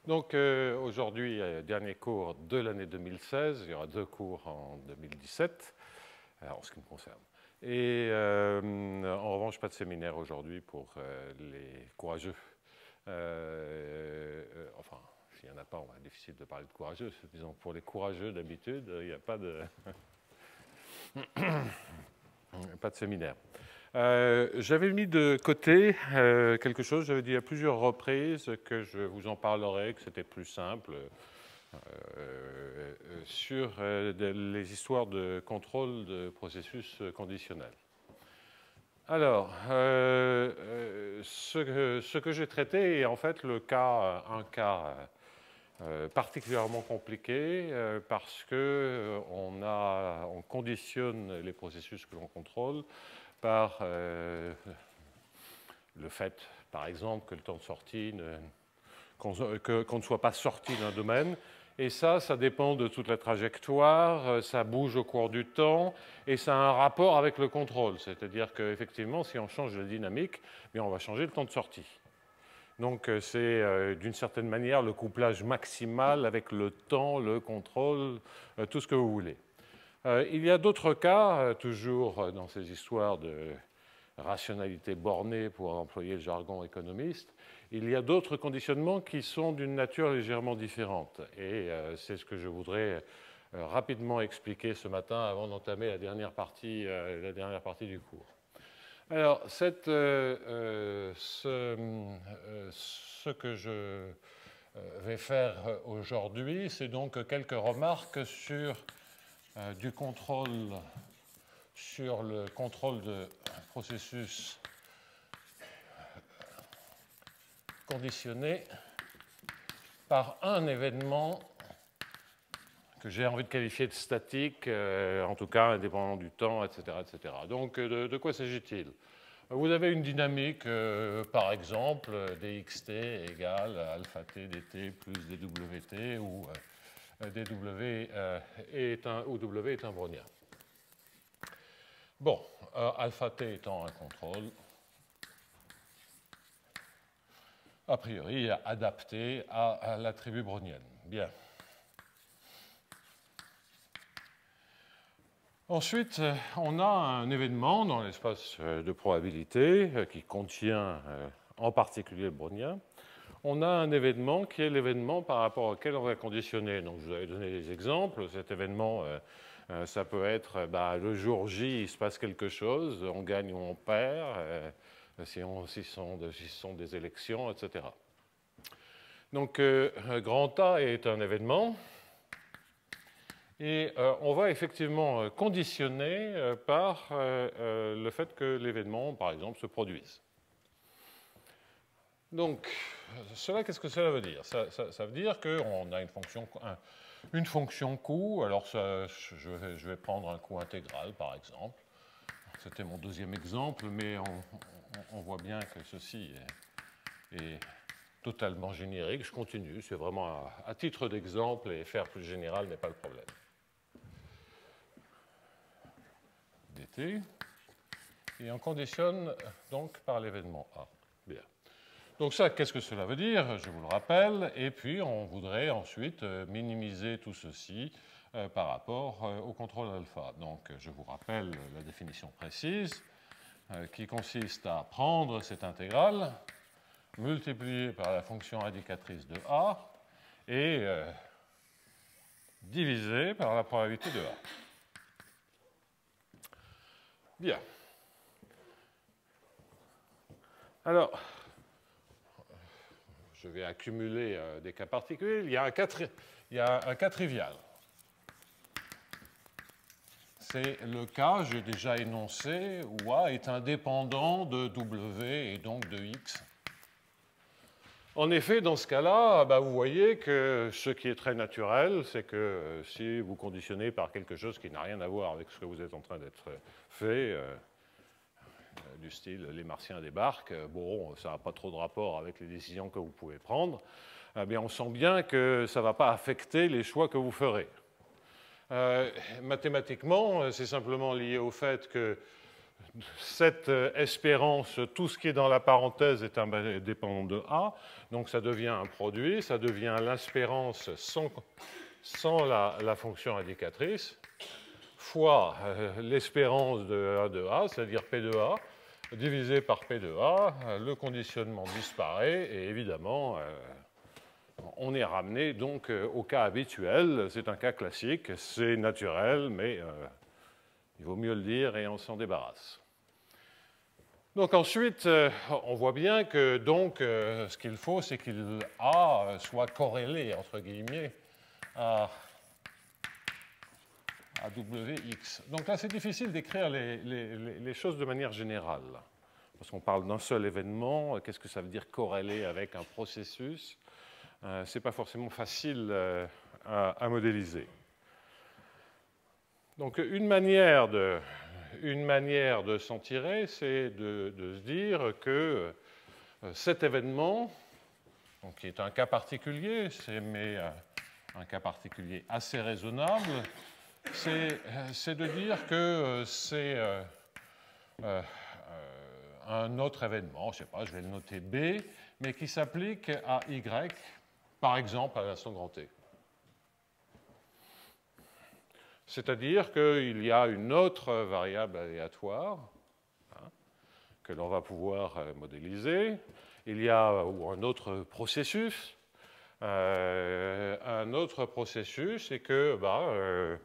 Donc aujourd'hui, dernier cours de l'année 2016. Il y aura 2 cours en 2017, en ce qui me concerne. Et en revanche, pas de séminaire aujourd'hui pour les courageux. Enfin, s'il n'y en a pas, on va difficile de parler de courageux. Disons, pour les courageux, d'habitude, il n'y a pas de, pas de séminaire. J'avais mis de côté quelque chose, j'avais dit à plusieurs reprises que je vous en parlerai, que c'était plus simple, sur les histoires de contrôle de processus conditionnels. Alors, ce que j'ai traité est en fait un cas particulièrement compliqué parce que on conditionne les processus que l'on contrôle par le fait, par exemple, que le temps de sortie, qu'on ne soit pas sorti d'un domaine. Et ça dépend de toute la trajectoire, ça bouge au cours du temps, et ça a un rapport avec le contrôle. C'est-à-dire qu'effectivement, si on change la dynamique, on va changer le temps de sortie. Donc c'est d'une certaine manière le couplage maximal avec le temps, le contrôle, tout ce que vous voulez. Il y a d'autres cas, toujours dans ces histoires de rationalité bornée pour employer le jargon économiste, il y a d'autres conditionnements qui sont d'une nature légèrement différente. Et c'est ce que je voudrais rapidement expliquer ce matin avant d'entamer la dernière partie du cours. Alors, ce que je vais faire aujourd'hui, c'est donc quelques remarques sur le contrôle de processus conditionné par un événement que j'ai envie de qualifier de statique, en tout cas indépendant du temps, etc. etc. Donc, de quoi s'agit-il? Vous avez une dynamique, par exemple, dxt égale alpha t dt plus dwt, où dw est un brownien. Bon, alpha t étant un contrôle, a priori adapté à l'attribut brownien. Bien. Ensuite, on a un événement dans l'espace de probabilité qui contient en particulier le brownien. On a un événement qui est l'événement par rapport auquel on va conditionner. Donc, je vous avais donné des exemples. Cet événement, ça peut être le jour J, il se passe quelque chose, on gagne ou on perd, si ce sont des élections, etc. Donc, grand A est un événement. Et on va effectivement conditionner par le fait que l'événement, par exemple, se produise. Donc, qu'est-ce que cela veut dire? Ça veut dire qu'on a une fonction coût. Alors, je vais prendre un coût intégral, par exemple. C'était mon deuxième exemple, mais on voit bien que ceci est totalement générique. Je continue, c'est vraiment à titre d'exemple, et faire plus général n'est pas le problème. dt, et on conditionne donc par l'événement A. Bien. Donc ça, qu'est-ce que cela veut dire? Je vous le rappelle, et puis on voudrait ensuite minimiser tout ceci par rapport au contrôle alpha. Donc je vous rappelle la définition précise qui consiste à prendre cette intégrale, multipliée par la fonction indicatrice de A, et diviser par la probabilité de A. Bien. Alors, je vais accumuler des cas particuliers. Il y a un cas trivial. C'est le cas, j'ai déjà énoncé, où A est indépendant de W et donc de X. En effet, dans ce cas-là, vous voyez que ce qui est très naturel, c'est que si vous conditionnez par quelque chose qui n'a rien à voir avec ce que vous êtes en train d'être fait, du style les Martiens débarquent, bon, ça n'a pas trop de rapport avec les décisions que vous pouvez prendre, mais on sent bien que ça ne va pas affecter les choix que vous ferez. Mathématiquement, c'est simplement lié au fait que cette espérance, tout ce qui est dans la parenthèse est indépendant de A, donc ça devient un produit, ça devient l'espérance sans la fonction indicatrice, fois l'espérance de A, c'est-à-dire P de A, divisé par P de A, le conditionnement disparaît, et évidemment, on est ramené donc au cas habituel. C'est un cas classique, c'est naturel, mais il vaut mieux le dire et on s'en débarrasse. Donc ensuite, on voit bien que donc, ce qu'il faut, c'est qu'il A soit corrélé, entre guillemets, à Wx. Donc là, c'est difficile d'écrire les choses de manière générale, parce qu'on parle d'un seul événement. Qu'est-ce que ça veut dire corrélé avec un processus? Ce n'est pas forcément facile à modéliser. Donc une manière de s'en tirer, c'est de se dire que cet événement, donc qui est un cas particulier, mais un cas particulier assez raisonnable, c'est de dire que c'est un autre événement, je ne sais pas, je vais le noter B, mais qui s'applique à Y, par exemple à l'instant grand T. C'est-à-dire qu'il y a une autre variable aléatoire que l'on va pouvoir modéliser. Il y a un autre processus. Et que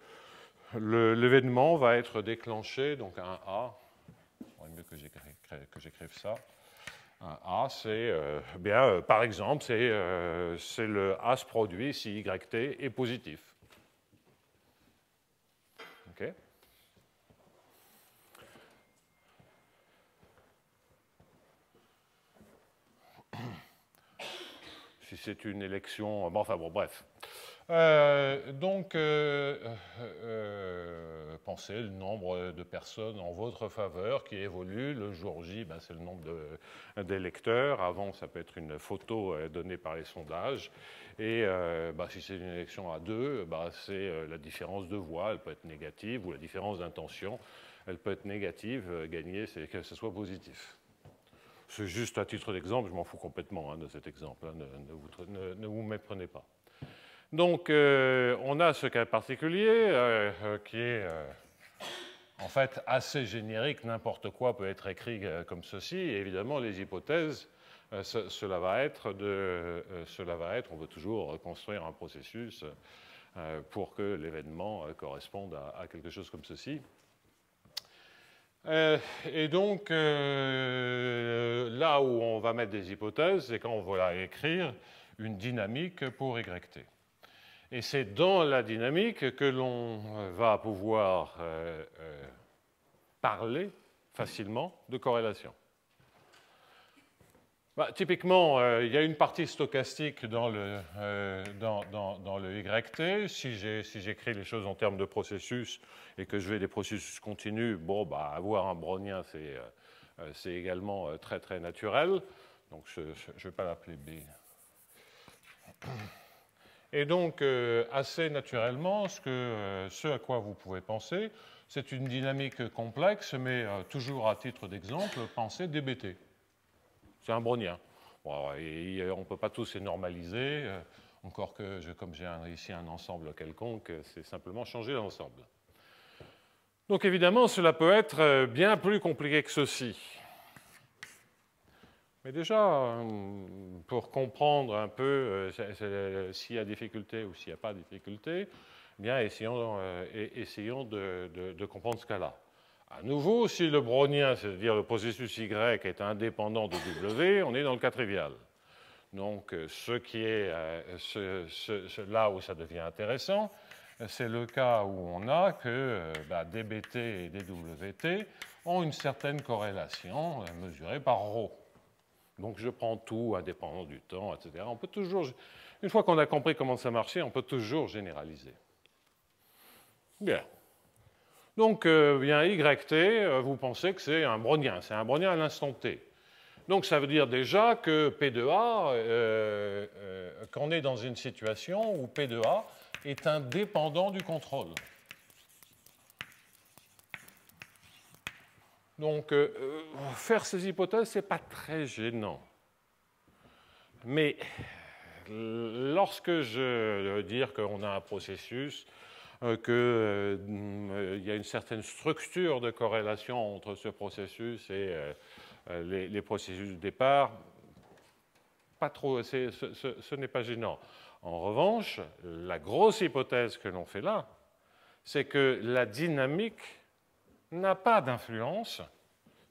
l'événement va être déclenché, donc un A. Il faudrait mieux que j'écrive ça. Un A, c'est par exemple, c'est le as produit si YT est positif. Okay. Si c'est une élection, bon, enfin bon, bref. Pensez le nombre de personnes en votre faveur qui évoluent. Le jour J, c'est le nombre d'électeurs. Avant, ça peut être une photo donnée par les sondages. Et si c'est une élection à 2, c'est la différence de voix. Elle peut être négative, ou la différence d'intention. Elle peut être négative. Gagner, c'est que ce soit positif. C'est juste à titre d'exemple. Je m'en fous complètement de cet exemple. Ne vous méprenez pas. Donc, on a ce cas particulier qui est en fait assez générique. N'importe quoi peut être écrit comme ceci. Et évidemment, les hypothèses, cela va être, on veut toujours reconstruire un processus pour que l'événement corresponde à quelque chose comme ceci. Et donc, là où on va mettre des hypothèses, c'est quand on va écrire une dynamique pour YT. Et c'est dans la dynamique que l'on va pouvoir parler facilement de corrélation. Typiquement, il y a une partie stochastique dans le YT. Si j'écris les choses en termes de processus et que je vais des processus continus, avoir un brownien, c'est également très, très naturel. Donc, je ne vais pas l'appeler B. Et donc, assez naturellement, ce à quoi vous pouvez penser, c'est une dynamique complexe, mais toujours à titre d'exemple, pensez DBT. C'est un brownien. Bon, et on ne peut pas tous les normaliser, encore que, comme j'ai ici un ensemble quelconque, c'est simplement changer l'ensemble. Donc, évidemment, cela peut être bien plus compliqué que ceci. Mais déjà, pour comprendre un peu s'il y a difficulté ou s'il n'y a pas de difficulté, bien, essayons de comprendre ce cas-là. À nouveau, si le brownien, c'est-à-dire le processus Y, est indépendant de W, on est dans le cas trivial. Donc, ce qui est là où ça devient intéressant, c'est le cas où on a que dBT et dWT ont une certaine corrélation mesurée par ρ. Donc, je prends tout indépendant du temps, etc. On peut toujours, une fois qu'on a compris comment ça marchait, on peut toujours généraliser. Bien. Donc, YT, vous pensez que c'est un brownien. C'est un brownien à l'instant T. Donc, ça veut dire déjà que P de A, qu'on est dans une situation où P de A est indépendant du contrôle. Donc, faire ces hypothèses, ce n'est pas très gênant. Mais lorsque je veux dire qu'on a un processus, qu'il y a une certaine structure de corrélation entre ce processus et les processus de départ, pas trop, ce n'est pas gênant. En revanche, la grosse hypothèse que l'on fait là, c'est que la dynamique n'a pas d'influence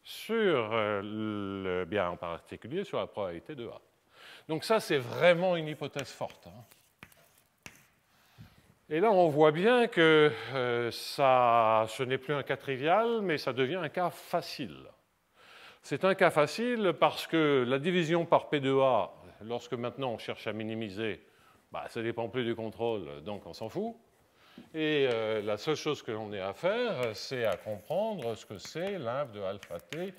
sur le bien en particulier sur la probabilité de A. Donc ça, c'est vraiment une hypothèse forte. Et là, on voit bien que ce n'est plus un cas trivial, mais ça devient un cas facile. C'est un cas facile parce que la division par P de A, lorsque maintenant on cherche à minimiser, ça ne dépend plus du contrôle, donc on s'en fout. Et la seule chose que l'on ait à faire, c'est à comprendre ce que c'est l'inf de alpha t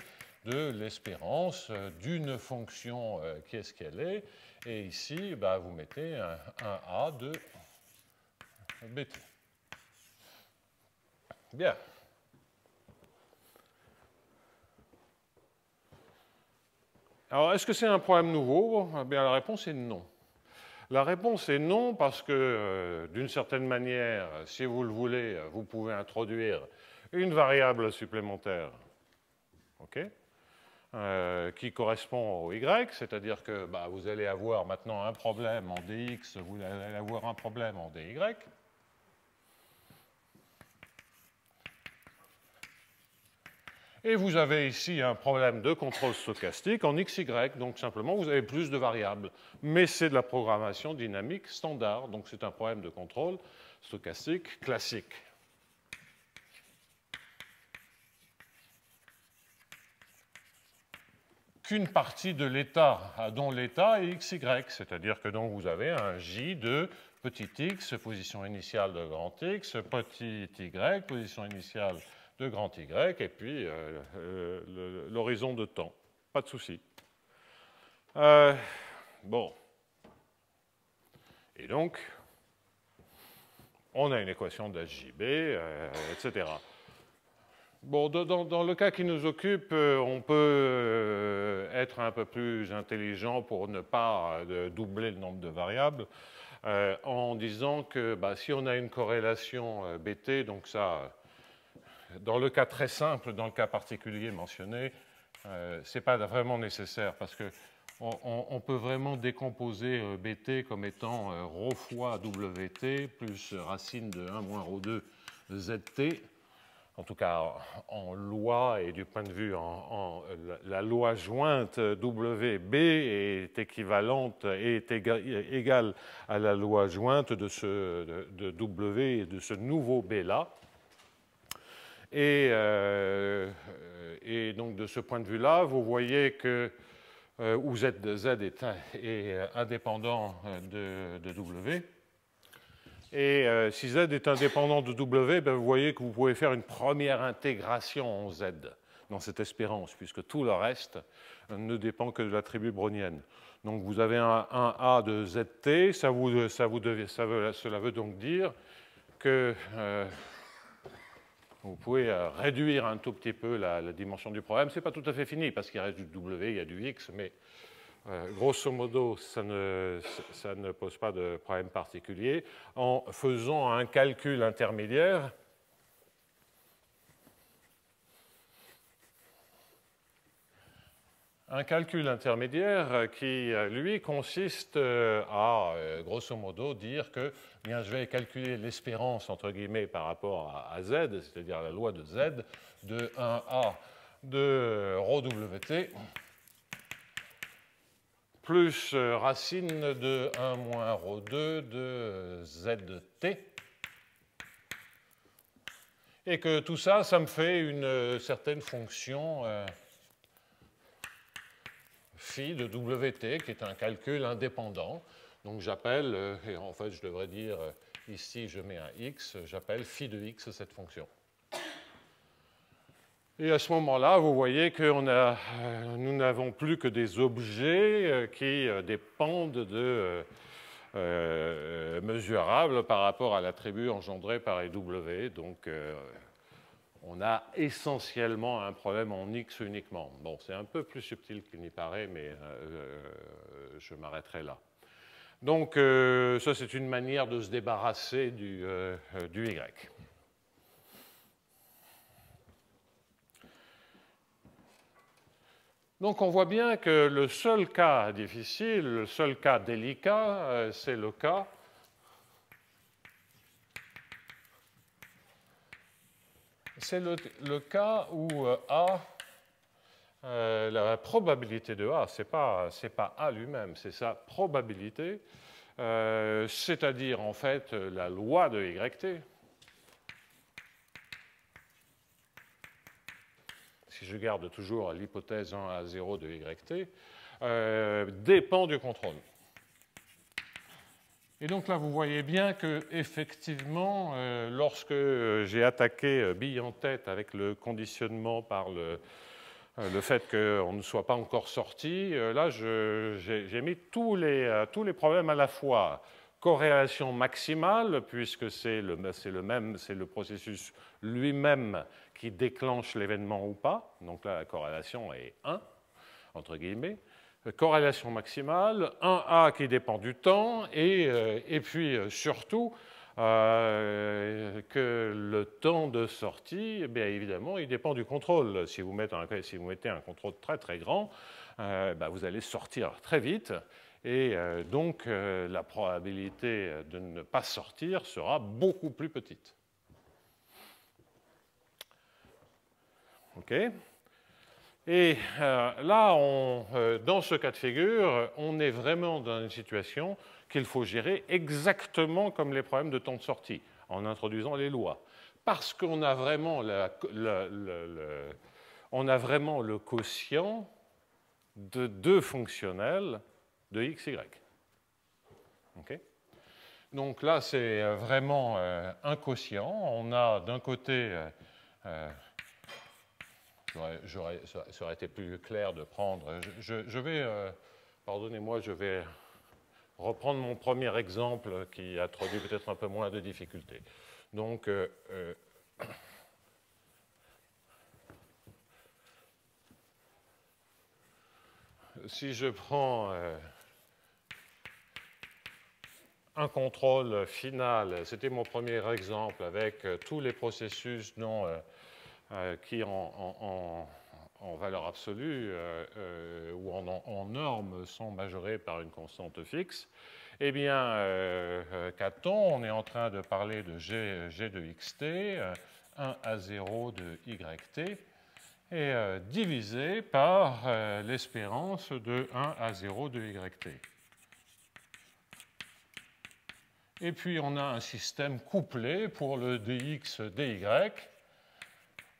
de l'espérance d'une fonction qui est ce qu'elle est. Et ici, vous mettez un A de bt. Bien. Alors, est-ce que c'est un problème nouveau? Bien, la réponse est non. La réponse est non parce que, d'une certaine manière, si vous le voulez, vous pouvez introduire une variable supplémentaire, qui correspond au y, c'est-à-dire que vous allez avoir maintenant un problème en dx, vous allez avoir un problème en dy. Et vous avez ici un problème de contrôle stochastique en xy, donc simplement vous avez plus de variables. Mais c'est de la programmation dynamique standard, donc c'est un problème de contrôle stochastique classique. Qu'une partie de l'état, dont l'état est xy, c'est-à-dire que donc vous avez un j de petit x, position initiale de grand x, petit y, position initiale de grand Y, et puis l'horizon de temps. Pas de souci. Bon. Et donc, on a une équation d'HJB, etc. Bon, dans le cas qui nous occupe, on peut être un peu plus intelligent pour ne pas doubler le nombre de variables, en disant que si on a une corrélation BT, donc ça... Dans le cas très simple, dans le cas particulier mentionné, ce n'est pas vraiment nécessaire parce qu'on peut vraiment décomposer BT comme étant ρ fois WT plus racine de 1 moins ρ2 ZT. En tout cas, en loi et du point de vue, la loi jointe WB est équivalente et est égale à la loi jointe de W et de ce nouveau B-là. Et donc, de ce point de vue-là, vous voyez que où Z est indépendant de W. Et si Z est indépendant de W, vous voyez que vous pouvez faire une première intégration en Z dans cette espérance, puisque tout le reste ne dépend que de l'attribut brownienne. Donc vous avez un A de ZT, cela veut donc dire que vous pouvez réduire un tout petit peu la dimension du problème. Ce n'est pas tout à fait fini, parce qu'il reste du W, il y a du X, mais grosso modo, ça ne pose pas de problème particulier. En faisant un calcul intermédiaire, qui, lui, consiste à, grosso modo, dire que bien, je vais calculer l'espérance, entre guillemets, par rapport à Z, c'est-à-dire la loi de Z, de 1A de ρWT, plus racine de 1 moins ρ2 de ZT, et que tout ça, ça me fait une certaine fonction phi de WT, qui est un calcul indépendant. Donc j'appelle, et en fait je devrais dire, ici je mets un x, j'appelle phi de x cette fonction. Et à ce moment-là, vous voyez que nous n'avons plus que des objets qui dépendent de mesurables par rapport à l'attribut engendré par EW. Donc on a essentiellement un problème en X uniquement. Bon, c'est un peu plus subtil qu'il n'y paraît, mais je m'arrêterai là. Donc, ça, c'est une manière de se débarrasser du Y. Donc, on voit bien que le seul cas difficile, le seul cas délicat, c'est le cas où A, la probabilité de A, ce n'est pas A lui-même, c'est sa probabilité, c'est-à-dire en fait la loi de YT. Si je garde toujours l'hypothèse 1 à 0 de YT, dépend du contrôle. Et donc là, vous voyez bien que effectivement, lorsque j'ai attaqué bille en tête avec le conditionnement par le fait qu'on ne soit pas encore sorti, là, j'ai mis tous les problèmes à la fois. Corrélation maximale, puisque c'est le processus lui-même qui déclenche l'événement ou pas. Donc là, la corrélation est 1, entre guillemets. Corrélation maximale, 1A qui dépend du temps, et puis surtout que le temps de sortie, bien évidemment, il dépend du contrôle. Si vous mettez un contrôle très très grand, vous allez sortir très vite, et donc la probabilité de ne pas sortir sera beaucoup plus petite. OK ? Et là, dans ce cas de figure, on est vraiment dans une situation qu'il faut gérer exactement comme les problèmes de temps de sortie, en introduisant les lois. Parce qu'on a vraiment le quotient de deux fonctionnels de x, y. Okay ? Donc là, c'est vraiment un quotient. On a d'un côté... ça aurait été plus clair de prendre. Je vais, pardonnez-moi, je vais reprendre mon premier exemple qui introduit peut-être un peu moins de difficultés. Donc, si je prends un contrôle final, c'était mon premier exemple avec tous les processus qui en valeur absolue ou en norme sont majorés par une constante fixe, eh bien, qu'a-t-on? On est en train de parler de G de xt, 1 à 0 de yt, et divisé par l'espérance de 1 à 0 de yt. Et puis, on a un système couplé pour le dx dy,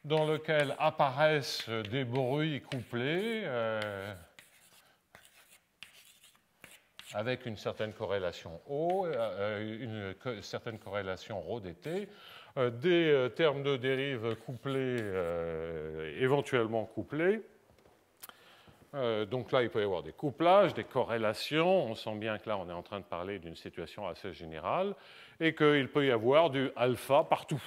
dans lequel apparaissent des bruits couplés avec une certaine corrélation O, une certaine corrélation ρ dt, des termes de dérive couplés, éventuellement couplés. Donc là, il peut y avoir des couplages, des corrélations. On sent bien que là, on est en train de parler d'une situation assez générale et qu'il peut y avoir du alpha partout.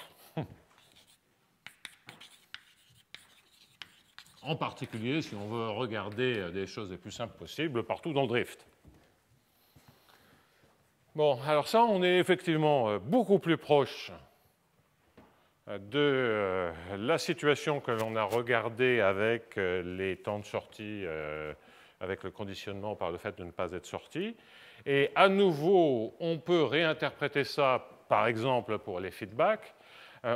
En particulier, si on veut regarder des choses les plus simples possibles, partout dans le drift. Bon, alors ça, on est effectivement beaucoup plus proche de la situation que l'on a regardée avec les temps de sortie, avec le conditionnement par le fait de ne pas être sorti. Et à nouveau, on peut réinterpréter ça, par exemple, pour les feedbacks,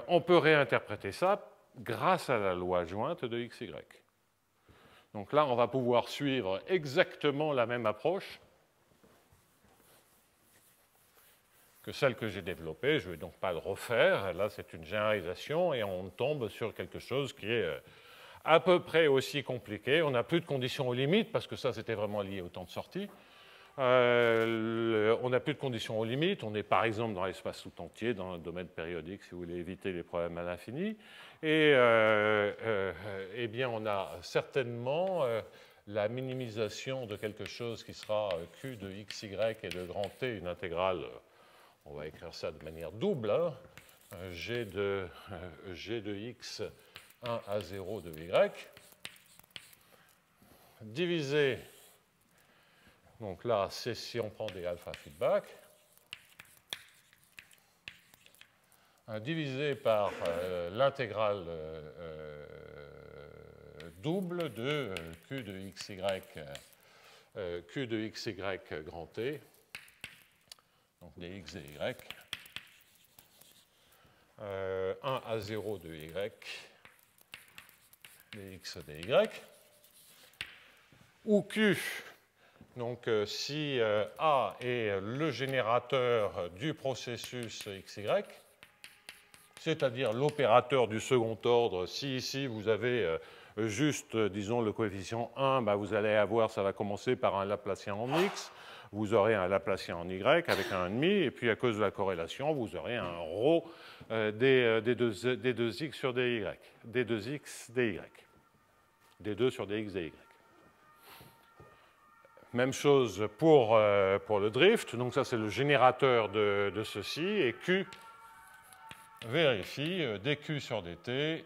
on peut réinterpréter ça grâce à la loi jointe de XY. Donc là, on va pouvoir suivre exactement la même approche que celle que j'ai développée. Je ne vais donc pas le refaire. Là, c'est une généralisation et on tombe sur quelque chose qui est à peu près aussi compliqué. On n'a plus de conditions aux limites parce que ça, c'était vraiment lié au temps de sortie. On n'a plus de conditions aux limites. On est par exemple dans l'espace tout entier, dans le domaine périodique, si vous voulez éviter les problèmes à l'infini. Et eh bien, on a certainement la minimisation de quelque chose qui sera Q de xy et de grand T, une intégrale, on va écrire ça de manière double, hein, G de x 1 à 0 de y, divisé, donc là, c'est si on prend des alpha feedback, divisé par l'intégrale double de q de xy, q de xy grand T, donc des x et y, 1 à 0 de y, des x des y, où q, donc si A est le générateur du processus xy, c'est-à-dire l'opérateur du second ordre. Si ici vous avez juste, disons, le coefficient 1, bah, vous allez avoir, ça va commencer par un Laplacien en x, vous aurez un Laplacien en y avec un demi, et puis à cause de la corrélation, vous aurez un ρ des 2x sur des y, des 2x des y, des 2 sur des x des y. Même chose pour le drift, donc ça c'est le générateur de ceci, et Q vérifie dq sur dt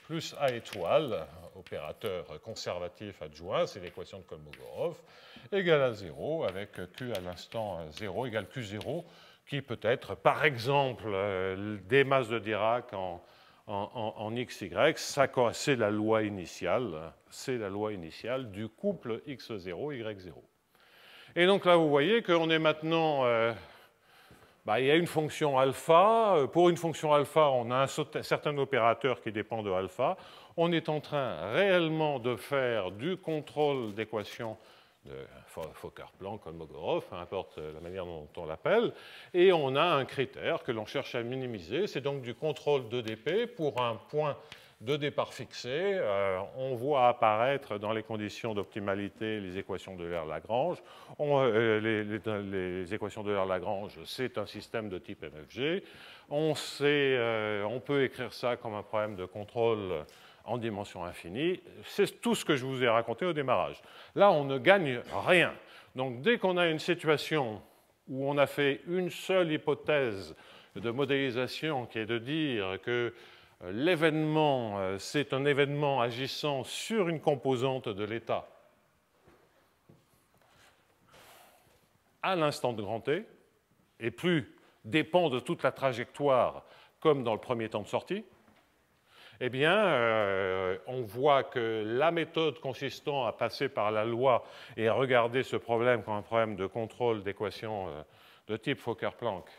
plus A étoile, opérateur conservatif adjoint, c'est l'équation de Kolmogorov, égale à 0, avec Q à l'instant 0 égale Q0, qui peut être par exemple des masses de Dirac en XY, c'est la loi initiale, du couple X0, Y0. Et donc là, vous voyez qu'on est maintenant... il y a une fonction alpha. Pour une fonction alpha, on a un certain opérateur qui dépend de alpha. On est en train réellement de faire du contrôle d'équations de Fokker-Planck, Kolmogorov, peu importe la manière dont on l'appelle, et on a un critère que l'on cherche à minimiser. C'est donc du contrôle de dp pour un point de départ fixé. On voit apparaître dans les conditions d'optimalité les équations de L'Euler-Lagrange. Les équations de L'Euler-Lagrange, c'est un système de type MFG. On peut écrire ça comme un problème de contrôle en dimension infinie. C'est tout ce que je vous ai raconté au démarrage. Là, on ne gagne rien. Donc, dès qu'on a une situation où on a fait une seule hypothèse de modélisation, qui est de dire que l'événement, c'est un événement agissant sur une composante de l'état à l'instant de grand T, et plus dépend de toute la trajectoire, comme dans le premier temps de sortie, eh bien, on voit que la méthode consistant à passer par la loi et à regarder ce problème comme un problème de contrôle d'équations de type Fokker-Planck,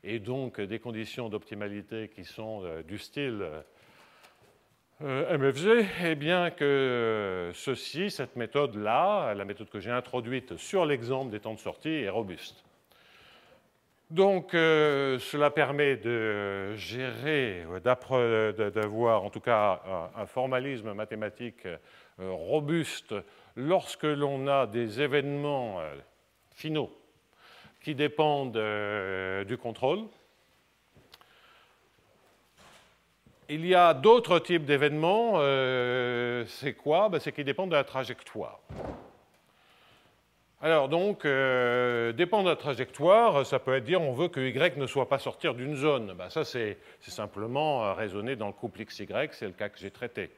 et donc des conditions d'optimalité qui sont du style MFG, eh bien que cette méthode-là, la méthode que j'ai introduite sur l'exemple des temps de sortie, est robuste. Donc, cela permet de gérer, d'avoir en tout cas un formalisme mathématique robuste lorsque l'on a des événements finaux qui dépendent du contrôle. Il y a d'autres types d'événements. C'est quoi? C'est qu'ils dépendent de la trajectoire. Alors donc, dépend de la trajectoire, ça peut être dire on veut que Y ne soit pas sortir d'une zone. Ça, c'est simplement raisonner dans le couple XY, c'est le cas que j'ai traité.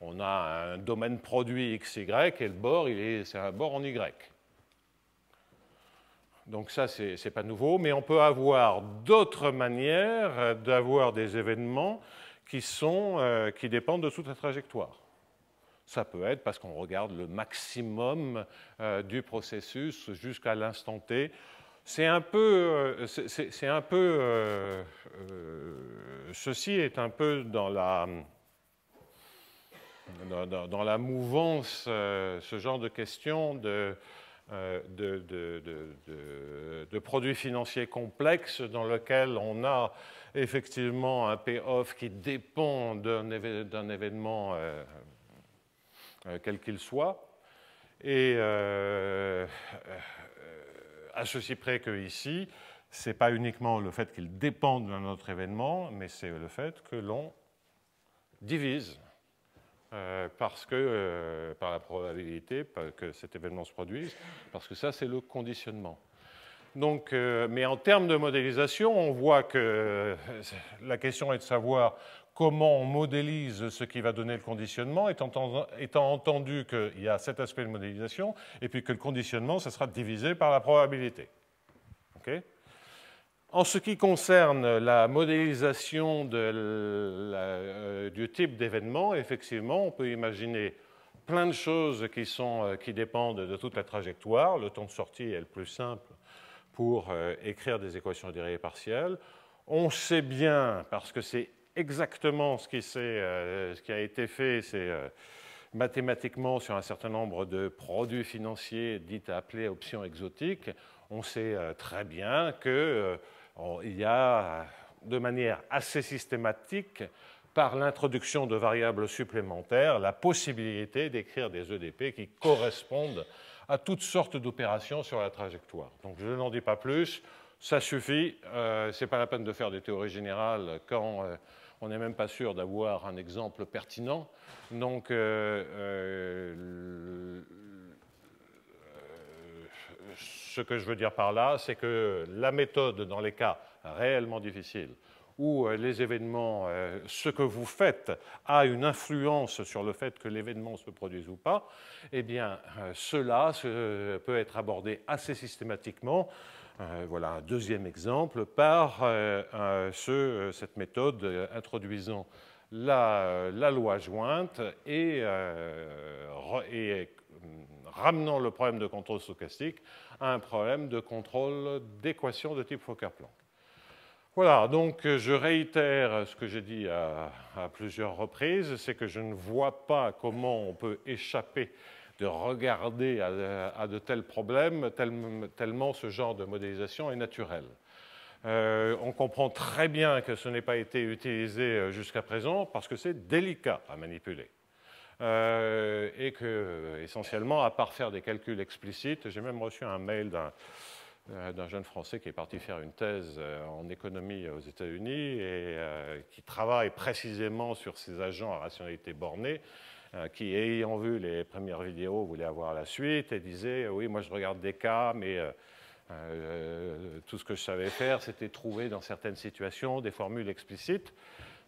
On a un domaine produit XY et le bord, c'est un bord en Y. Donc ça, c'est pas nouveau, mais on peut avoir d'autres manières d'avoir des événements qui dépendent de toute la trajectoire. Ça peut être parce qu'on regarde le maximum du processus jusqu'à l'instant T. Ceci est un peu dans la mouvance, ce genre de questions de produits financiers complexes dans lequel on a effectivement un payoff qui dépend d'un événement quel qu'il soit, et à ceci près que ici, ce n'est pas uniquement le fait qu'il dépende d'un autre événement, mais c'est le fait que l'on divise par la probabilité que cet événement se produise, parce que ça, c'est le conditionnement. Donc, mais en termes de modélisation, on voit que la question est de savoir comment on modélise ce qui va donner le conditionnement, étant entendu qu'il y a cet aspect de modélisation, et puis que le conditionnement, ça sera divisé par la probabilité. Okay. En ce qui concerne la modélisation du type d'événement, effectivement, on peut imaginer plein de choses qui dépendent de toute la trajectoire. Le temps de sortie est le plus simple pour écrire des équations dérivées partielles. On sait bien, parce que c'est exactement ce qui a été fait, c'est mathématiquement sur un certain nombre de produits financiers dits appelés options exotiques, on sait très bien qu'il y a de manière assez systématique, par l'introduction de variables supplémentaires, la possibilité d'écrire des EDP qui correspondent à toutes sortes d'opérations sur la trajectoire. Donc je n'en dis pas plus, ça suffit, ce n'est pas la peine de faire des théories générales quand on n'est même pas sûr d'avoir un exemple pertinent. Donc ce que je veux dire par là, c'est que la méthode dans les cas réellement difficiles où les événements, ce que vous faites a une influence sur le fait que l'événement se produise ou pas, eh bien, cela peut être abordé assez systématiquement. Voilà un deuxième exemple par cette méthode introduisant la loi jointe et ramenant le problème de contrôle stochastique à un problème de contrôle d'équations de type Fokker-Planck. Voilà, donc je réitère ce que j'ai dit à plusieurs reprises, c'est que je ne vois pas comment on peut échapper de regarder à de tels problèmes, tellement ce genre de modélisation est naturel. On comprend très bien que ce n'ait pas été utilisé jusqu'à présent parce que c'est délicat à manipuler. Et que, essentiellement, à part faire des calculs explicites, j'ai même reçu un mail d'un jeune Français qui est parti faire une thèse en économie aux États-Unis et qui travaille précisément sur ces agents à rationalité bornée, qui, ayant vu les premières vidéos, voulait avoir la suite et disait « Oui, moi je regarde des cas, mais tout ce que je savais faire, c'était trouver dans certaines situations des formules explicites. »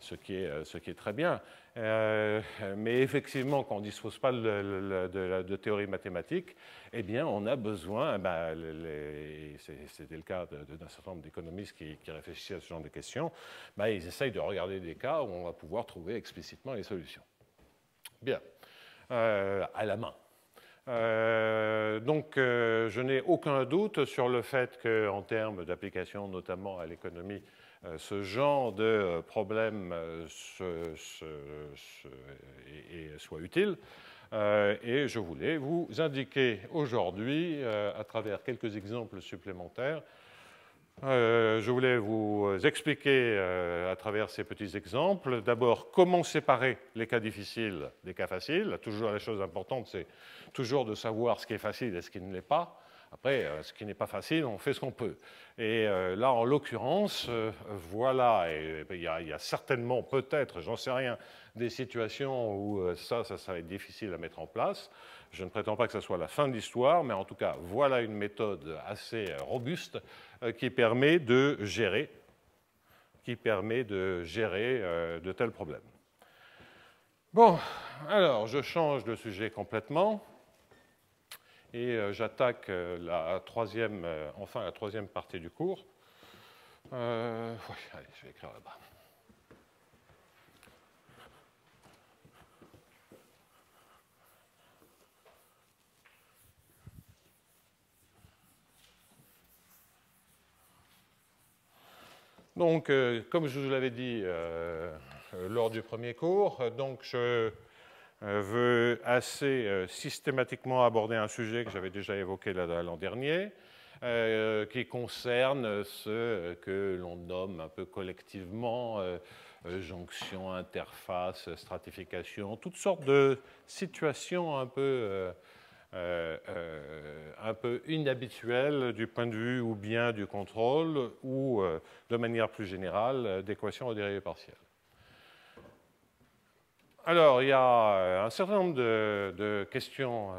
Ce qui est très bien. Mais effectivement, quand on ne dispose pas de théorie mathématique, eh bien, on a besoin, c'était le cas d'un certain nombre d'économistes qui réfléchissaient à ce genre de questions, ils essayent de regarder des cas où on va pouvoir trouver explicitement les solutions. Bien, à la main. Donc, je n'ai aucun doute sur le fait qu'en termes d'application, notamment à l'économie, ce genre de problème soit utile. Et je voulais vous indiquer aujourd'hui, à travers quelques exemples supplémentaires, je voulais vous expliquer à travers ces petits exemples, d'abord comment séparer les cas difficiles des cas faciles. Toujours la chose importante, c'est toujours de savoir ce qui est facile et ce qui ne l'est pas. Après, ce qui n'est pas facile, on fait ce qu'on peut. Et là, en l'occurrence, voilà, il y a certainement, peut-être, j'en sais rien, des situations où ça va être difficile à mettre en place. Je ne prétends pas que ce soit la fin de l'histoire, mais en tout cas, voilà une méthode assez robuste qui permet de gérer de tels problèmes. Bon, alors, je change de sujet complètement. Et j'attaque la troisième partie du cours. Oui, allez, je vais écrire là-bas. Donc, comme je vous l'avais dit lors du premier cours, donc je veut assez systématiquement aborder un sujet que j'avais déjà évoqué l'an dernier, qui concerne ce que l'on nomme un peu collectivement jonction, interface, stratification, toutes sortes de situations un peu inhabituelles du point de vue ou bien du contrôle ou, de manière plus générale, d'équations aux dérivées partielles. Alors, il y a un certain nombre de questions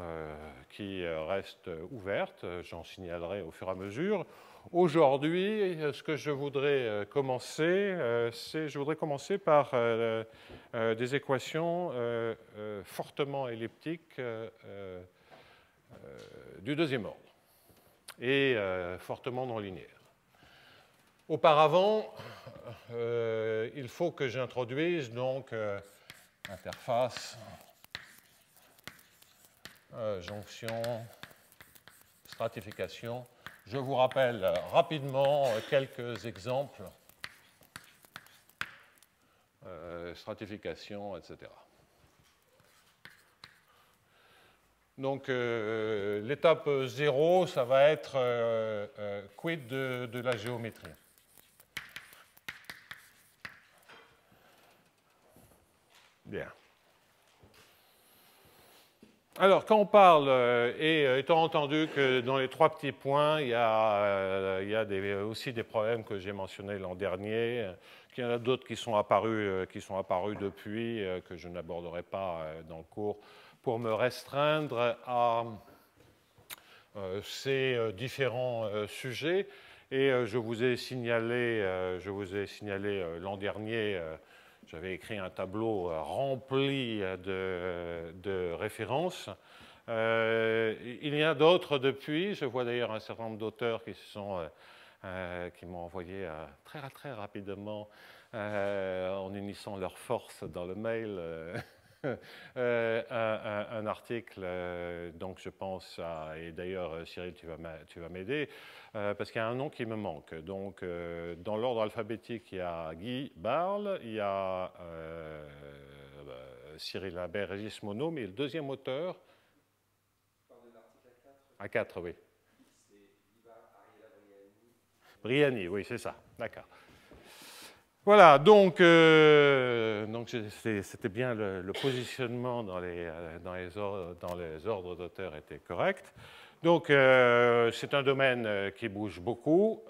qui restent ouvertes, j'en signalerai au fur et à mesure. aujourd'hui, ce que je voudrais commencer, je voudrais commencer par des équations fortement elliptiques du deuxième ordre et fortement non linéaires. Auparavant, il faut que j'introduise donc interface, jonction, stratification. Je vous rappelle rapidement quelques exemples, stratification, etc. Donc, l'étape 0, ça va être quid de la géométrie. Bien. Alors, quand on parle, et étant entendu que dans les trois petits points, il y a aussi des problèmes que j'ai mentionnés l'an dernier, qu'il y en a d'autres qui sont apparus depuis, que je n'aborderai pas dans le cours, pour me restreindre à ces différents sujets. Et je vous ai signalé l'an dernier, j'avais écrit un tableau rempli de références. Il y en a d'autres depuis. Je vois d'ailleurs un certain nombre d'auteurs qui m'ont envoyé très rapidement, en unissant leurs forces dans le mail, un article, donc je pense à, et d'ailleurs Cyril, tu vas m'aider, parce qu'il y a un nom qui me manque. Donc dans l'ordre alphabétique, il y a Guy Barle, il y a Cyril Imbert, Régis Monod, mais le deuxième auteur, A4, oui. Briani, oui, c'est ça, d'accord. Voilà, donc c'était bien le positionnement dans les ordres d'auteurs était correct. Donc, c'est un domaine qui bouge beaucoup.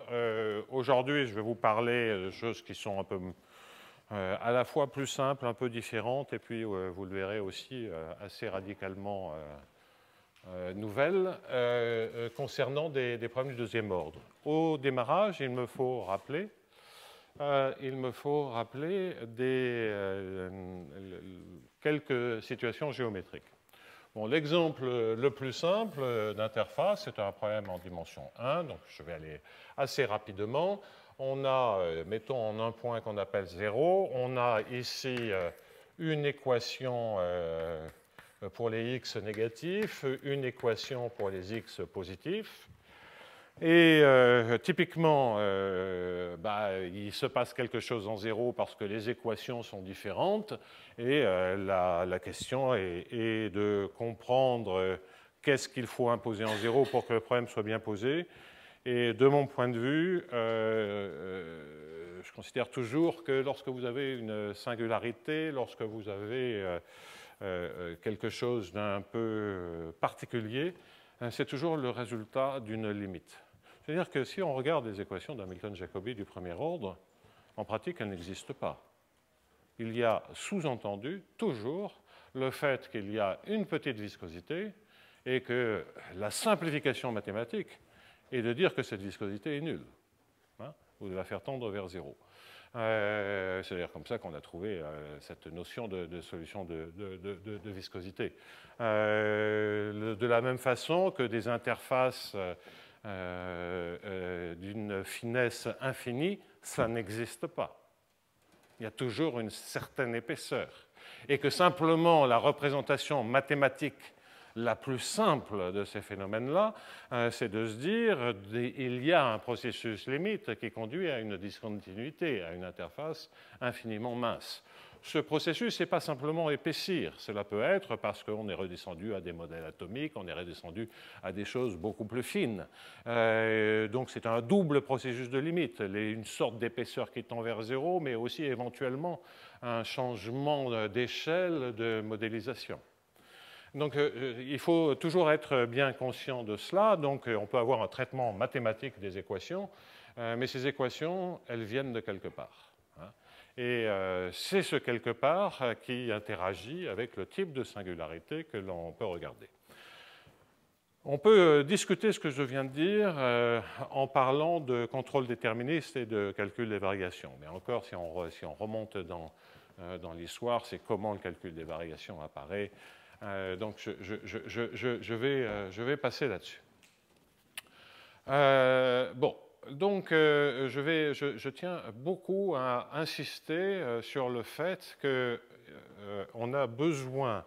Aujourd'hui, je vais vous parler de choses qui sont un peu à la fois plus simples, un peu différentes, et puis vous le verrez aussi assez radicalement nouvelles concernant des problèmes du deuxième ordre. Au démarrage, il me faut rappeler quelques situations géométriques. Bon, l'exemple le plus simple d'interface, c'est un problème en dimension 1, donc je vais aller assez rapidement. On a, mettons en un point qu'on appelle 0, on a ici une équation pour les x négatifs, une équation pour les x positifs. Et typiquement, il se passe quelque chose en 0 parce que les équations sont différentes. Et la question est de comprendre qu'est-ce qu'il faut imposer en 0 pour que le problème soit bien posé. Et de mon point de vue, je considère toujours que lorsque vous avez une singularité, lorsque vous avez quelque chose d'un peu particulier, c'est toujours le résultat d'une limite. C'est-à-dire que si on regarde les équations d'Hamilton-Jacobi du premier ordre, en pratique, elles n'existent pas. Il y a sous-entendu toujours le fait qu'il y a une petite viscosité et que la simplification mathématique est de dire que cette viscosité est nulle, ou de la faire tendre vers 0. C'est d'ailleurs comme ça qu'on a trouvé cette notion de solution de viscosité. De la même façon que des interfaces d'une finesse infinie, ça n'existe pas. Il y a toujours une certaine épaisseur. Et que simplement la représentation mathématique la plus simple de ces phénomènes-là, c'est de se dire qu'il y a un processus limite qui conduit à une discontinuité, à une interface infiniment mince. Ce processus n'est pas simplement épaissir, cela peut être parce qu'on est redescendu à des modèles atomiques, on est redescendu à des choses beaucoup plus fines. Donc c'est un double processus de limite, une sorte d'épaisseur qui tend vers 0, mais aussi éventuellement un changement d'échelle de modélisation. Donc il faut toujours être bien conscient de cela. Donc on peut avoir un traitement mathématique des équations, mais ces équations, elles viennent de quelque part. Et c'est ce quelque part qui interagit avec le type de singularité que l'on peut regarder. On peut discuter ce que je viens de dire en parlant de contrôle déterministe et de calcul des variations. Mais encore, si on remonte dans l'histoire, c'est comment le calcul des variations apparaît. Donc, je vais passer là-dessus. Bon, donc je tiens beaucoup à insister sur le fait qu'on a besoin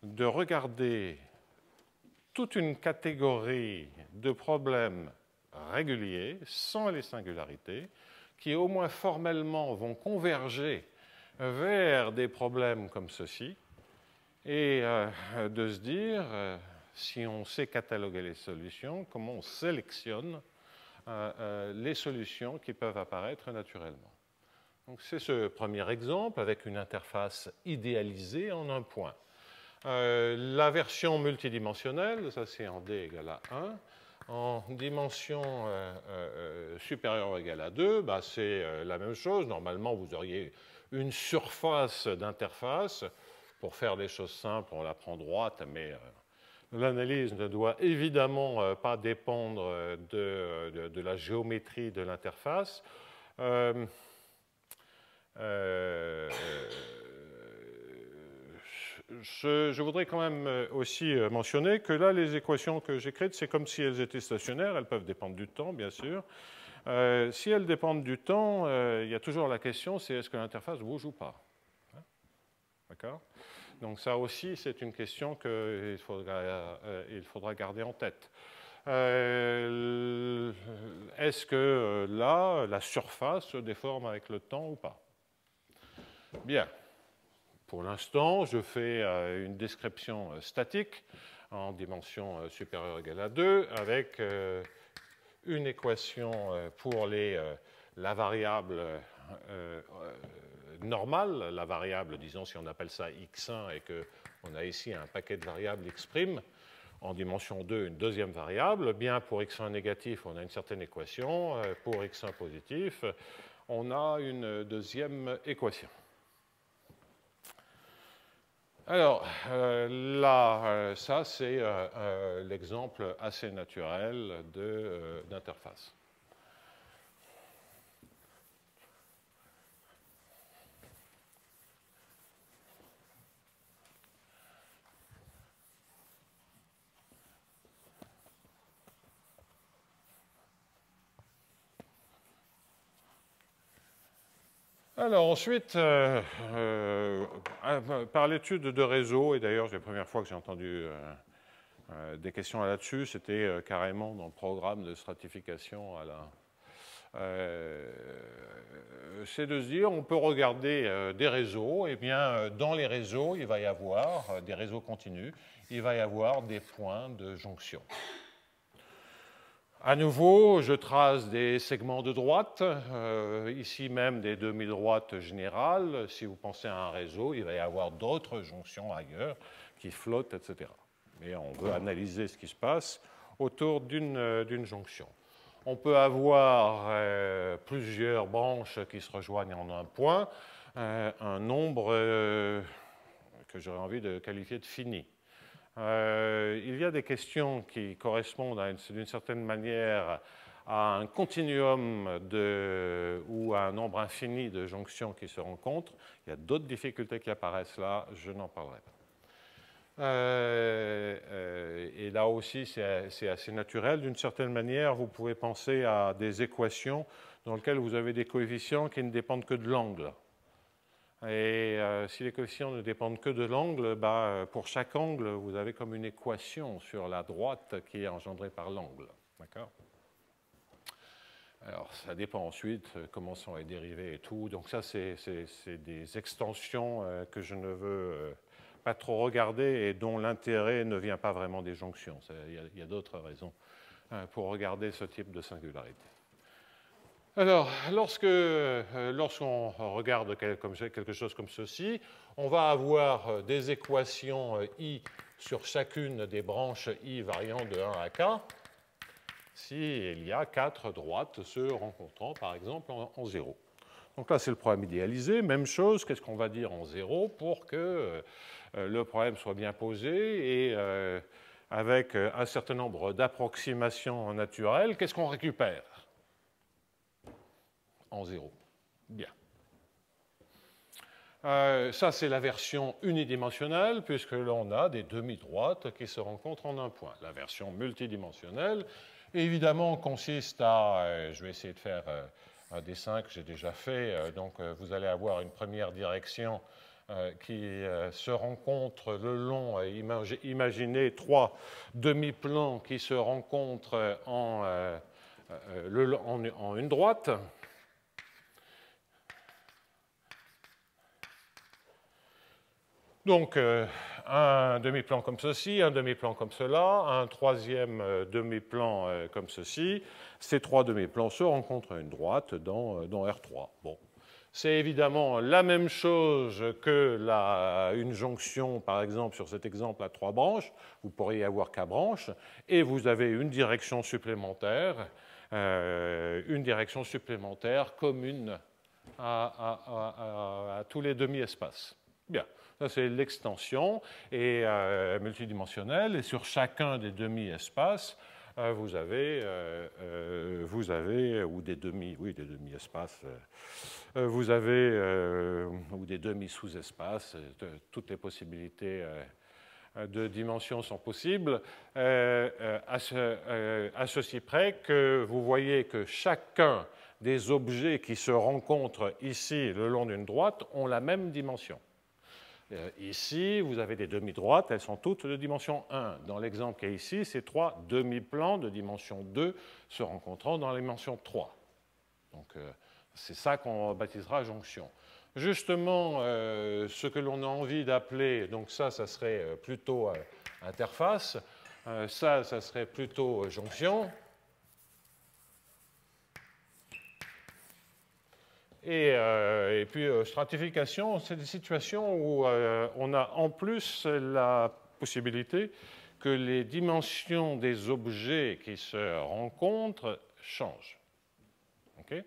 de regarder toute une catégorie de problèmes réguliers, sans les singularités, qui au moins formellement vont converger vers des problèmes comme ceci, et de se dire, si on sait cataloguer les solutions, comment on sélectionne les solutions qui peuvent apparaître naturellement. Donc c'est ce premier exemple avec une interface idéalisée en un point. La version multidimensionnelle, ça c'est en d égale à 1. En dimension supérieure ou égale à 2, bah, c'est la même chose. Normalement, vous auriez une surface d'interface. Pour faire des choses simples, on la prend droite, mais l'analyse ne doit évidemment pas dépendre de la géométrie de l'interface. Je voudrais quand même aussi mentionner que là, les équations que j'écris, c'est comme si elles étaient stationnaires. Elles peuvent dépendre du temps, bien sûr. Si elles dépendent du temps, il y a toujours la question, c'est est-ce que l'interface bouge ou pas? D'accord? Donc ça aussi, c'est une question qu'il faudra garder en tête. Est-ce que là, la surface se déforme avec le temps ou pas? Bien. Pour l'instant, je fais une description statique en dimension supérieure ou égale à 2 avec une équation pour la variable normale, la variable, disons, si on appelle ça x1 et qu'on a ici un paquet de variables x', en dimension 2, une deuxième variable. Bien, pour x1 négatif, on a une certaine équation. Pour x1 positif, on a une deuxième équation. Alors, là, ça, c'est l'exemple assez naturel d'interface. Alors ensuite, par l'étude de réseau, et d'ailleurs c'est la première fois que j'ai entendu des questions là-dessus, c'était carrément dans le programme de stratification c'est de se dire, on peut regarder des réseaux, et bien dans les réseaux, il va y avoir des réseaux continus, il va y avoir des points de jonction. À nouveau, je trace des segments de droite, ici même des demi-droites générales. Si vous pensez à un réseau, il va y avoir d'autres jonctions ailleurs qui flottent, etc. Mais on veut analyser ce qui se passe autour d'une jonction. On peut avoir plusieurs branches qui se rejoignent en un point, un nombre que j'aurais envie de qualifier de fini. Il y a des questions qui correspondent d'une certaine manière à un continuum ou à un nombre infini de jonctions qui se rencontrent. Il y a d'autres difficultés qui apparaissent là, je n'en parlerai pas. Et là aussi, c'est assez naturel. D'une certaine manière, vous pouvez penser à des équations dans lesquelles vous avez des coefficients qui ne dépendent que de l'angle. Et si les coefficients ne dépendent que de l'angle, bah, pour chaque angle, vous avez comme une équation sur la droite qui est engendrée par l'angle. D'accord? Alors, ça dépend ensuite comment sont les dérivés et tout. Donc ça, c'est des extensions que je ne veux pas trop regarder et dont l'intérêt ne vient pas vraiment des jonctions. Il y a d'autres raisons pour regarder ce type de singularité. Alors, lorsqu'on regarde quelque chose comme ceci, on va avoir des équations I sur chacune des branches I variant de 1 à K, s'il y a 4 droites se rencontrant, par exemple, en 0. Donc là, c'est le problème idéalisé. Même chose, qu'est-ce qu'on va dire en 0 pour que le problème soit bien posé et avec un certain nombre d'approximations naturelles, qu'est-ce qu'on récupère en 0? Bien. Ça, c'est la version unidimensionnelle, puisque l'on a des demi-droites qui se rencontrent en un point. La version multidimensionnelle, évidemment, consiste à... je vais essayer de faire un dessin que j'ai déjà fait. Donc, vous allez avoir une première direction qui se rencontre le long. Imaginez 3 demi-plans qui se rencontrent en une droite. Donc, un demi-plan comme ceci, un demi-plan comme cela, un troisième demi-plan comme ceci. Ces 3 demi-plans se rencontrent à une droite dans R3. Bon. C'est évidemment la même chose que une jonction, par exemple, sur cet exemple à 3 branches. Vous pourriez avoir qu'à branches, et vous avez une direction supplémentaire commune à tous les demi-espaces. Bien. Ça, c'est l'extension multidimensionnelle. Et sur chacun des demi-espaces, vous avez, ou des demi-espaces, vous avez, ou des demi-sous-espaces, toutes les possibilités de dimensions sont possibles, à ceci près que vous voyez que chacun des objets qui se rencontrent ici le long d'une droite ont la même dimension. Ici, vous avez des demi-droites, elles sont toutes de dimension 1. Dans l'exemple qui est ici, c'est 3 demi-plans de dimension 2 se rencontrant dans la dimension 3. Donc, c'est ça qu'on baptisera jonction. Justement, ce que l'on a envie d'appeler, donc ça serait plutôt interface, ça serait plutôt jonction. Et puis, stratification, c'est des situations où on a en plus la possibilité que les dimensions des objets qui se rencontrent changent. Okay?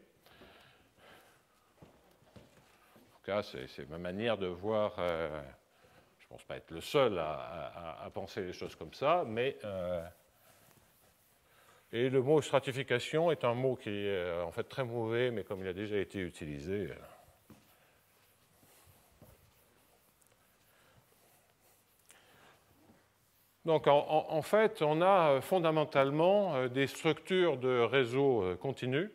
En tout cas, c'est ma manière de voir. Je ne pense pas être le seul à penser les choses comme ça, mais... Et le mot stratification est un mot qui est en fait très mauvais, mais comme il a déjà été utilisé. Donc en fait, on a fondamentalement des structures de réseaux continus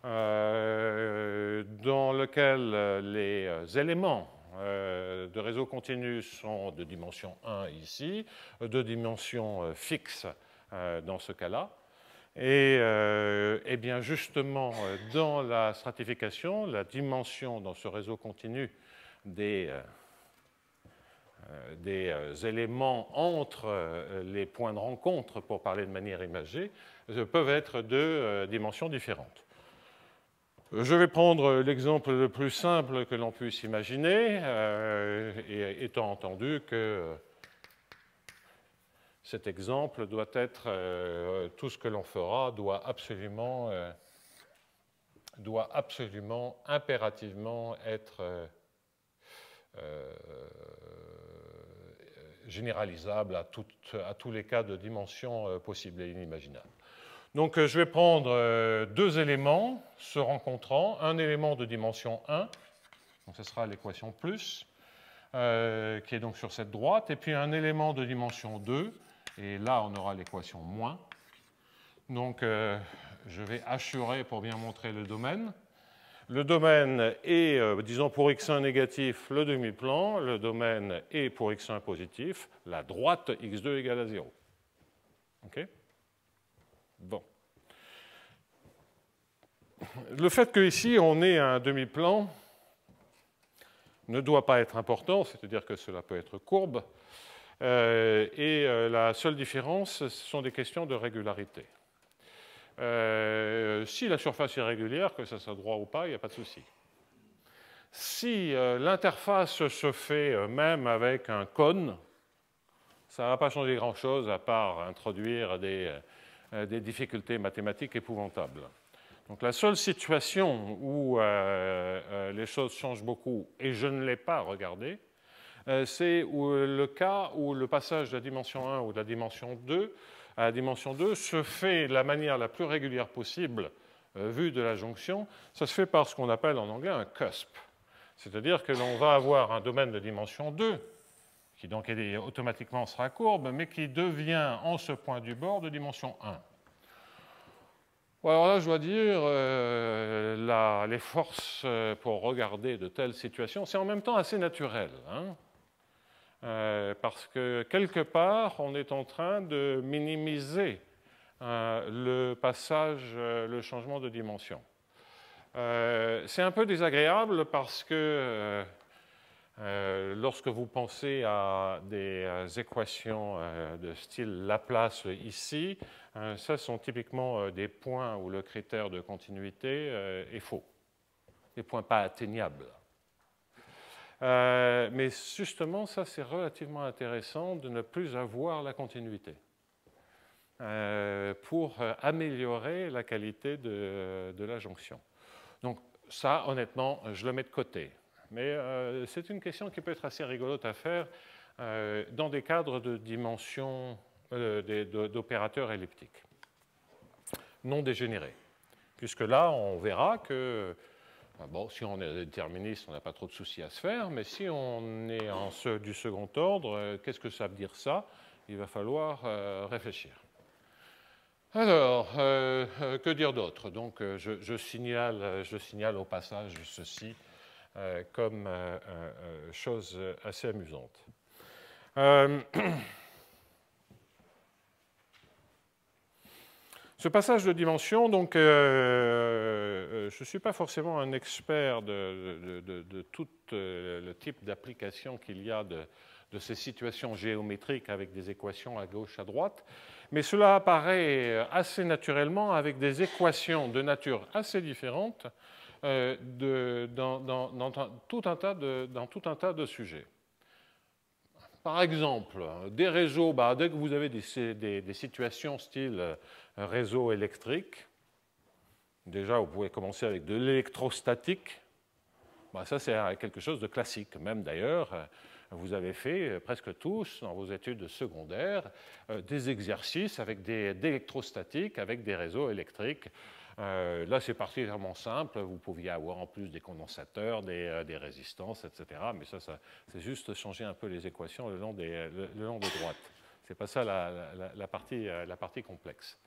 dans lesquelles les éléments de réseau continu sont de dimension 1 ici, de dimension fixe dans ce cas-là. Et bien justement, dans la stratification, la dimension dans ce réseau continu des éléments entre les points de rencontre, pour parler de manière imagée, peuvent être de dimensions différentes. Je vais prendre l'exemple le plus simple que l'on puisse imaginer, et étant entendu que cet exemple doit être, tout ce que l'on fera doit absolument impérativement être généralisable à tous les cas de dimensions possibles et inimaginables. Donc je vais prendre 2 éléments se rencontrant, un élément de dimension 1, donc ce sera l'équation plus, qui est donc sur cette droite, et puis un élément de dimension 2, et là, on aura l'équation moins. Donc, je vais hachurer pour bien montrer le domaine. Le domaine est, disons pour x1 négatif, le demi-plan. Le domaine est pour x1 positif, la droite x2 égale à 0. OK? Bon. Le fait qu'ici, on ait un demi-plan ne doit pas être important, c'est-à-dire que cela peut être courbe. La seule différence, ce sont des questions de régularité. Si la surface est régulière, que ça soit droit ou pas, il n'y a pas de souci. Si l'interface se fait même avec un cône, ça ne va pas changer grand-chose à part introduire des difficultés mathématiques épouvantables. Donc la seule situation où les choses changent beaucoup, et je ne l'ai pas regardé, c'est le cas où le passage de la dimension 1 ou de la dimension 2 à la dimension 2 se fait de la manière la plus régulière possible, vue de la jonction. Ça se fait par ce qu'on appelle en anglais un cusp. C'est-à-dire que l'on va avoir un domaine de dimension 2, qui donc automatiquement sera courbe, mais qui devient, en ce point du bord, de dimension 1. Bon, alors là, je dois dire, les forces pour regarder de telles situations, c'est en même temps assez naturel. Hein, parce que, quelque part, on est en train de minimiser le passage, le changement de dimension. C'est un peu désagréable parce que lorsque vous pensez à des équations de style Laplace ici, ça sont typiquement des points où le critère de continuité est faux, des points pas atteignables. Mais justement, ça c'est relativement intéressant de ne plus avoir la continuité pour améliorer la qualité de la jonction. Donc ça, honnêtement, je le mets de côté. Mais c'est une question qui peut être assez rigolote à faire dans des cadres de dimensions d'opérateurs elliptiques non dégénérés. Puisque là, on verra que, bon, si on est déterministe, on n'a pas trop de soucis à se faire, mais si on est du second ordre, qu'est-ce que ça veut dire ça? Il va falloir réfléchir. Alors, que dire d'autre? Donc, je signale au passage ceci comme chose assez amusante. Ce passage de dimension, donc, je ne suis pas forcément un expert de tout le type d'application qu'il y a de ces situations géométriques avec des équations à gauche, à droite, mais cela apparaît assez naturellement avec des équations de nature assez différente dans tout un tas de sujets. Par exemple, des réseaux, dès que vous avez des situations style réseau électrique, déjà vous pouvez commencer avec de l'électrostatique. Ça c'est quelque chose de classique. Même d'ailleurs, vous avez fait presque tous dans vos études secondaires des exercices avec d'électrostatique, avec des réseaux électriques. Là, c'est particulièrement simple. Vous pouviez avoir en plus des condensateurs, des résistances, etc. Mais ça c'est juste changer un peu les équations le long des droites. Ce n'est pas ça la partie complexe.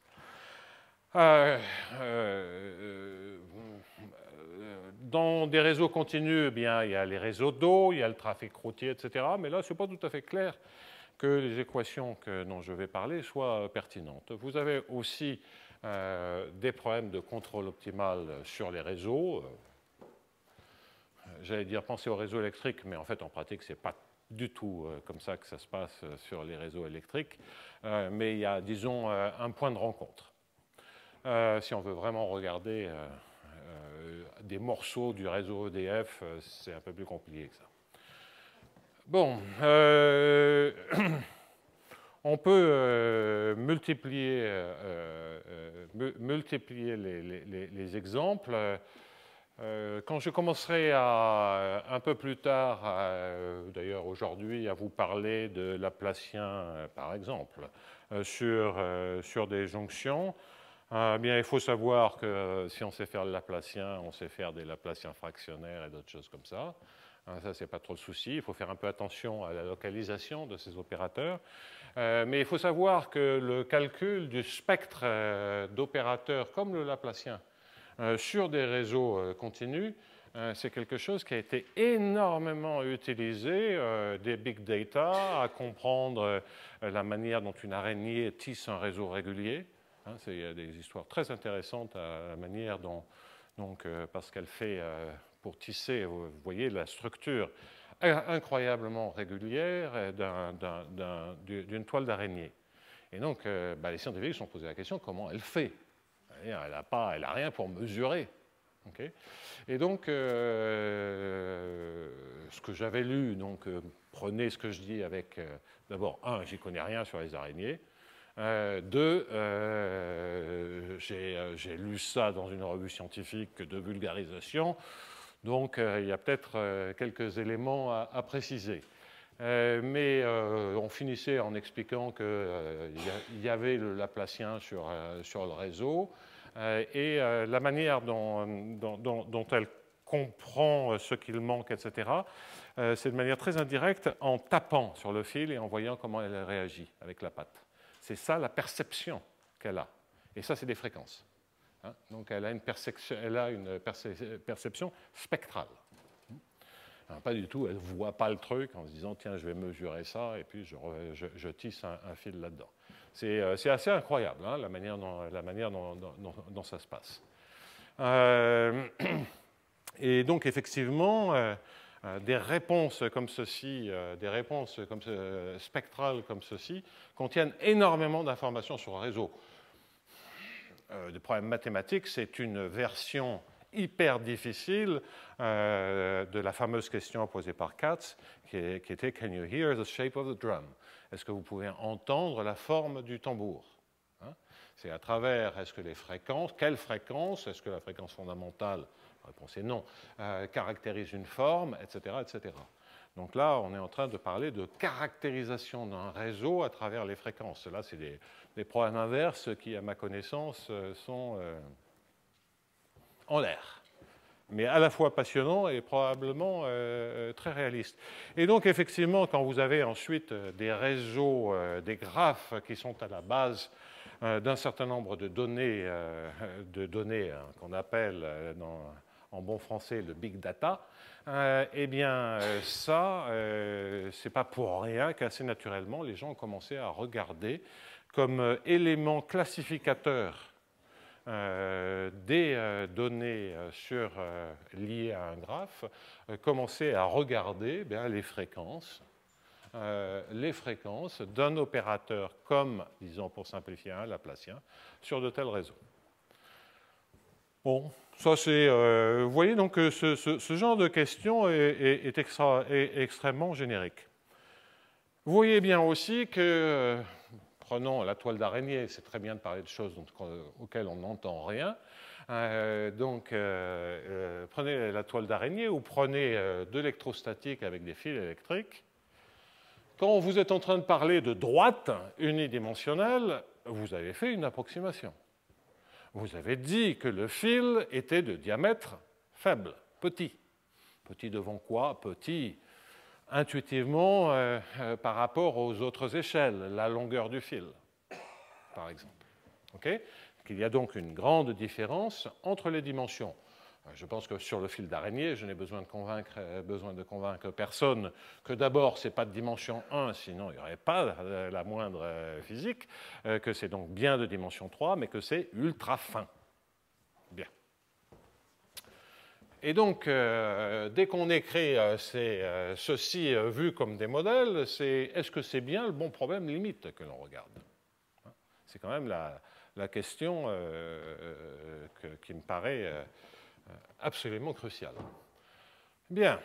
Dans des réseaux continus, il y a les réseaux d'eau, il y a le trafic routier, etc. Mais là, ce n'est pas tout à fait clair que les équations dont je vais parler soient pertinentes. Vous avez aussi des problèmes de contrôle optimal sur les réseaux. J'allais dire penser au réseau électrique, mais en fait, en pratique, ce n'est pas du tout comme ça que ça se passe sur les réseaux électriques. Mais il y a, disons, un point de rencontre. Si on veut vraiment regarder des morceaux du réseau EDF, c'est un peu plus compliqué que ça. Bon, on peut multiplier les exemples. Quand je commencerai un peu plus tard, d'ailleurs aujourd'hui, à vous parler de Laplacien, par exemple, sur des jonctions, bien, il faut savoir que si on sait faire le Laplacien, on sait faire des Laplaciens fractionnaires et d'autres choses comme ça. Ça, c'est pas trop le souci. Il faut faire un peu attention à la localisation de ces opérateurs. Mais il faut savoir que le calcul du spectre d'opérateurs comme le Laplacien sur des réseaux continus, c'est quelque chose qui a été énormément utilisé, des big data, à comprendre la manière dont une araignée tisse un réseau régulier. Il y a des histoires très intéressantes à la manière dont, parce qu'elle fait pour tisser, vous voyez la structure incroyablement régulière d'une toile d'araignée. Et donc, les scientifiques se sont posé la question comment elle fait. Elle n'a rien pour mesurer. Okay. Et donc, ce que j'avais lu, prenez ce que je dis avec, d'abord, j'y connais rien sur les araignées. Deux, j'ai lu ça dans une revue scientifique de vulgarisation, donc il y a peut-être quelques éléments à préciser. mais on finissait en expliquant qu'il y avait le laplacien sur le réseau, et la manière dont elle comprend ce qu'il manque, etc., c'est de manière très indirecte en tapant sur le fil et en voyant comment elle réagit avec la patte. C'est ça la perception qu'elle a. Et ça, c'est des fréquences. Hein? Donc elle a une perception spectrale. Alors, pas du tout, elle ne voit pas le truc en se disant tiens, je vais mesurer ça et puis je tisse un fil là-dedans. C'est assez incroyable, hein, la manière dont ça se passe. Et donc effectivement, des réponses comme ceci, spectrales comme ceci, contiennent énormément d'informations sur le réseau. Des problèmes mathématiques, c'est une version hyper difficile de la fameuse question posée par Katz, qui était « Can you hear the shape of the drum ?» Est-ce que vous pouvez entendre la forme du tambour? Hein? C'est à travers, est-ce que les fréquences, quelle fréquence, est-ce que la fréquence fondamentale, la réponse est non, caractérise une forme, etc., etc. Donc là, on est en train de parler de caractérisation d'un réseau à travers les fréquences. Là, c'est des problèmes inverses qui, à ma connaissance, sont en l'air, mais à la fois passionnants et probablement très réalistes. Et donc, effectivement, quand vous avez ensuite des réseaux, des graphes qui sont à la base d'un certain nombre de données qu'on appelle en bon français le big data, eh bien, ça, c'est pas pour rien qu'assez naturellement, les gens ont commencé à regarder comme élément classificateur des données liées à un graphe, commencer à regarder les fréquences d'un opérateur comme, disons pour simplifier, un laplacien, sur de tels réseaux. Bon, ça c'est... vous voyez donc que ce genre de question est extrêmement générique. Vous voyez bien aussi que... prenons la toile d'araignée, c'est très bien de parler de choses auxquelles on n'entend rien. Prenez la toile d'araignée ou prenez de l'électrostatique avec des fils électriques. Quand vous êtes en train de parler de droite unidimensionnelle, vous avez fait une approximation. Vous avez dit que le fil était de diamètre faible, petit. Petit devant quoi? Petit intuitivement par rapport aux autres échelles, la longueur du fil, par exemple. Okay? Il y a donc une grande différence entre les dimensions. Je pense que sur le fil d'araignée, je n'ai besoin de convaincre personne que d'abord, ce n'est pas de dimension 1, sinon il n'y aurait pas la moindre physique, que c'est donc bien de dimension 3, mais que c'est ultra fin. Bien. Et donc, dès qu'on écrit ceci vu comme des modèles, c'est est-ce que c'est bien le bon problème limite que l'on regarde? C'est quand même la question qui me paraît absolument cruciale. Bien.